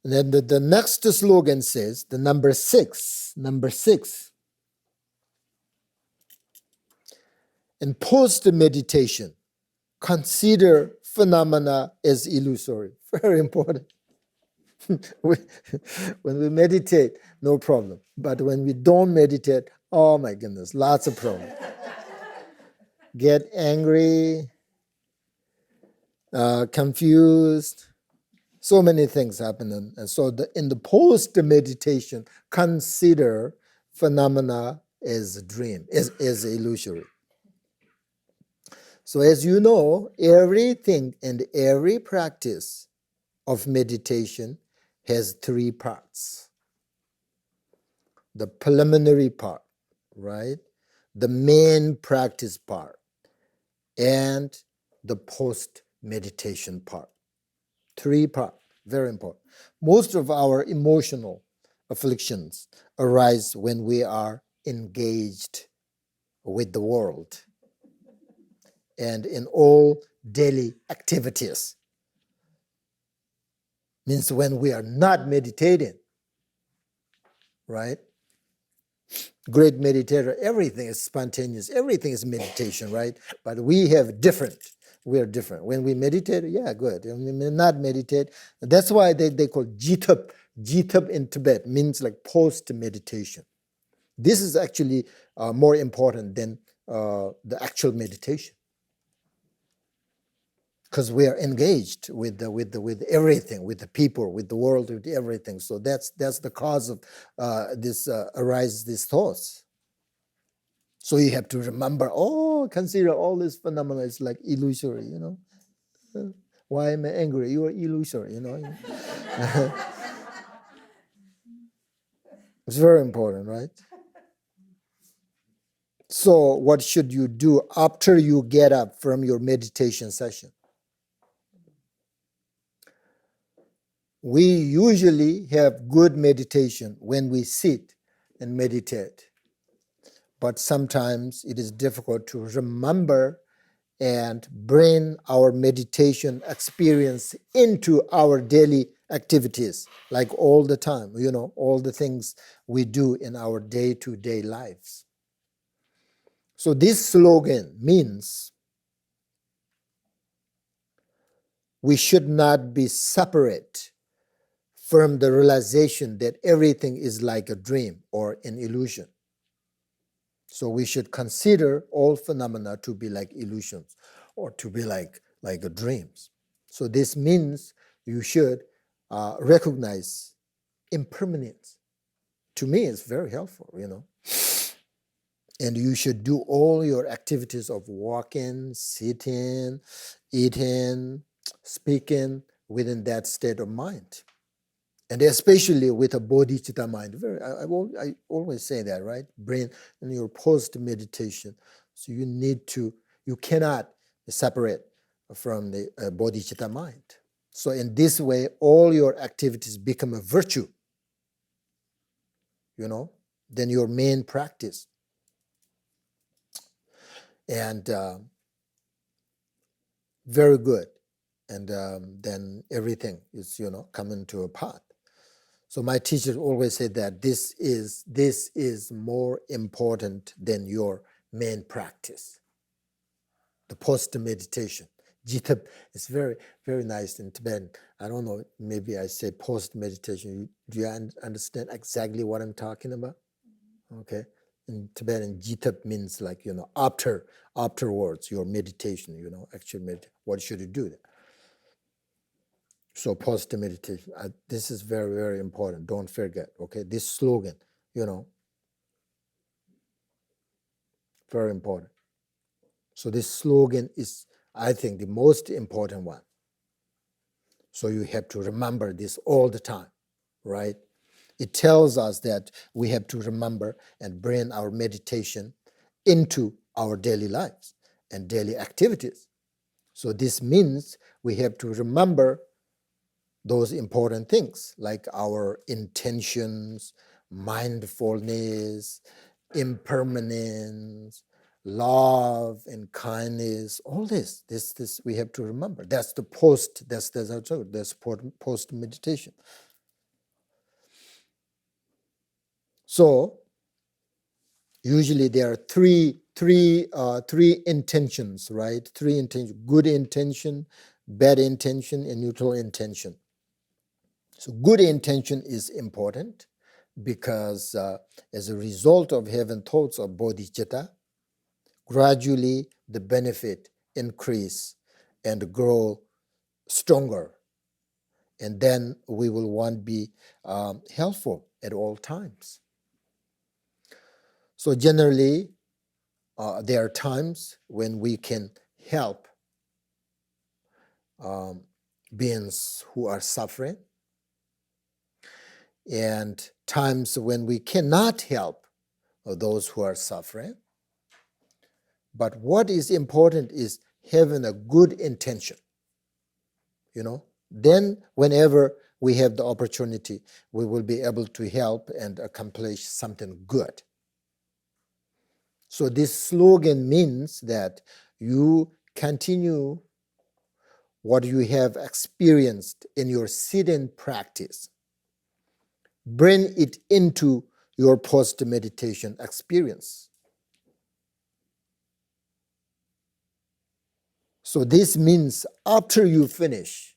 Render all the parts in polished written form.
And then the next slogan says, the number six. In post-meditation, consider phenomena as illusory. Very important. When we meditate, no problem. But when we don't meditate, oh my goodness, lots of problems. Get angry, confused. So many things happen. And so in the post-meditation, consider phenomena as a dream, as illusory. So as you know, everything and every practice of meditation has three parts. The preliminary part, right? The main practice part, and the post-meditation part. Three parts, very important. Most of our emotional afflictions arise when we are engaged with the world and in all daily activities. Means when we are not meditating, right? Great meditator, everything is spontaneous, everything is meditation, right? But we are different. When we meditate, yeah, good. When we not meditate, that's why they call jitub. Jitub in Tibet means like post-meditation. This is actually more important than the actual meditation, because we are engaged with everything, with the people, with the world, with everything. So that's the cause of arise these thoughts. So you have to remember, consider all this phenomena is like illusory, you know. Why am I angry? You are illusory, you know. It's very important, right? So what should you do after you get up from your meditation session? We usually have good meditation when we sit and meditate. But sometimes it is difficult to remember and bring our meditation experience into our daily activities, like all the time, you know, all the things we do in our day-to-day lives. So this slogan means we should not be separate from the realization that everything is like a dream or an illusion. So we should consider all phenomena to be like illusions or to be like dreams. So this means you should recognize impermanence. To me, it's very helpful, you know. And you should do all your activities of walking, sitting, eating, speaking within that state of mind. And especially with a bodhicitta mind. I always say that, right? Brain in your post-meditation. So you cannot separate from the bodhicitta mind. So in this way, all your activities become a virtue, you know, then your main practice. And very good. And then everything is, you know, coming to a path. So my teacher always said that this is more important than your main practice, the post-meditation. Jitap is very, very nice in Tibetan. I don't know, maybe I say post-meditation. Do you understand exactly what I'm talking about? Okay. In Tibetan, jitap means like, you know, afterwards, your meditation, you know, actual meditation. What should you do there? So post-meditation, this is very, very important. Don't forget, okay? This slogan, you know, very important. So this slogan is, I think, the most important one. So you have to remember this all the time, right? It tells us that we have to remember and bring our meditation into our daily lives and daily activities. So this means we have to remember those important things like our intentions, mindfulness, impermanence, love and kindness, all this we have to remember. That's the post meditation. So usually there are three intentions, right? Three intentions: good intention, bad intention, and neutral intention. So good intention is important because as a result of having thoughts of bodhicitta, gradually the benefit increase and grow stronger. And then we will want to be helpful at all times. So generally, there are times when we can help beings who are suffering, and times when we cannot help those who are suffering. But what is important is having a good intention. Then whenever we have the opportunity, we will be able to help and accomplish something good. So this slogan means that you continue what you have experienced in your sitting practice. Bring it into your post-meditation experience. So this means after you finish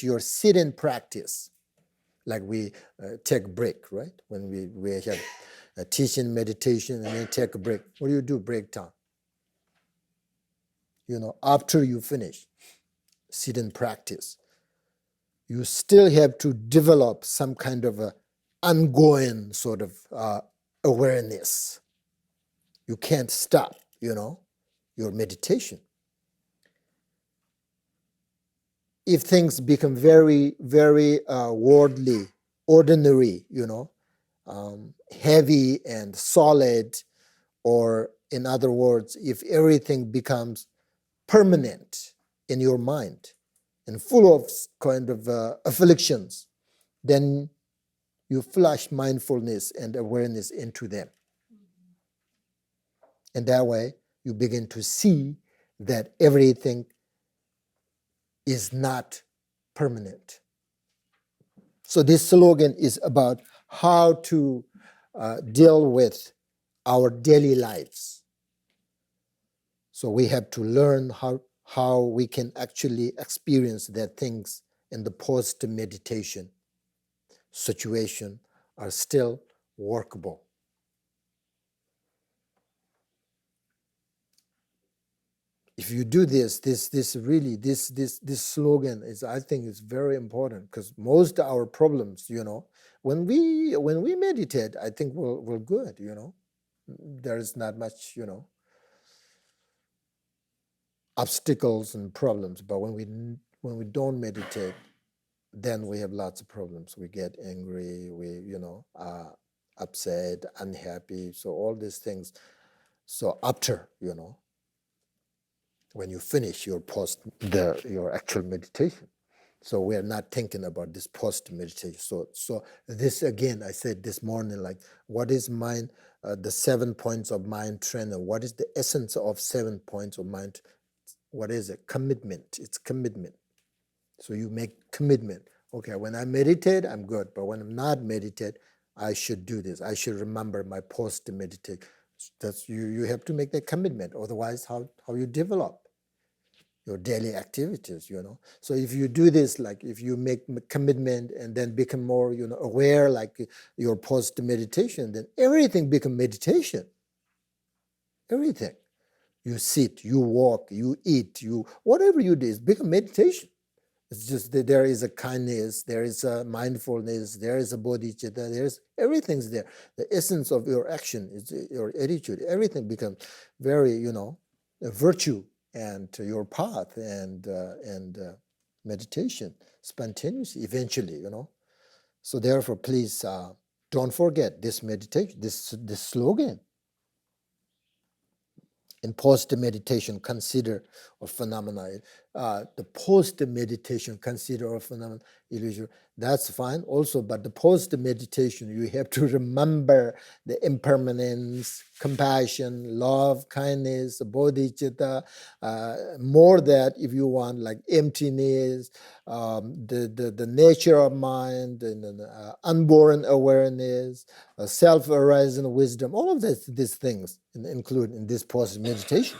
your sitting practice, like we take a break, right? When we have a teaching meditation and then take a break. What do you do break time? After you finish sitting practice, you still have to develop some kind of a ongoing sort of awareness. You can't stop, your meditation. If things become very, very worldly, ordinary, heavy and solid, or in other words, if everything becomes permanent in your mind and full of kind of afflictions, then you flash mindfulness and awareness into them. And that way, you begin to see that everything is not permanent. So this slogan is about how to deal with our daily lives. So we have to learn how we can actually experience that things in the post-meditation situation are still workable. If you do this slogan is, I think, is very important, because most of our problems, when we meditate, I think we're good, There is not much, obstacles and problems. But when we don't meditate, then we have lots of problems. We get angry, we upset, unhappy. So all these things. So after, when you finish your actual meditation, so we are not thinking about this post meditation. So this, again, I said this morning, like, what is mind? The 7 points of mind training. What is the essence of 7 points of mind? What is it? Commitment. It's commitment. So you make commitment. Okay, when I meditate, I'm good. But when I'm not meditate, I should do this. I should remember my post meditate. That's you have to make that commitment. Otherwise, how you develop your daily activities, So if you do this, like if you make commitment and then become more, aware, like your post meditation, then everything becomes meditation. Everything. You sit, you walk, you eat, whatever you do, it's become meditation. It's just that there is a kindness, there is a mindfulness, there is a bodhicitta, everything's there. The essence of your action is your attitude. Everything becomes very, a virtue and your path and meditation spontaneously eventually, So therefore, please don't forget this meditation, this slogan. In post-meditation, consider a phenomena. the post-meditation consider a phenomenon illusion. That's fine also, but the post-meditation, you have to remember the impermanence, compassion, love, kindness, bodhicitta, more that if you want, like emptiness, the nature of mind, and unborn awareness, self-arising wisdom, all of these things include in this post-meditation.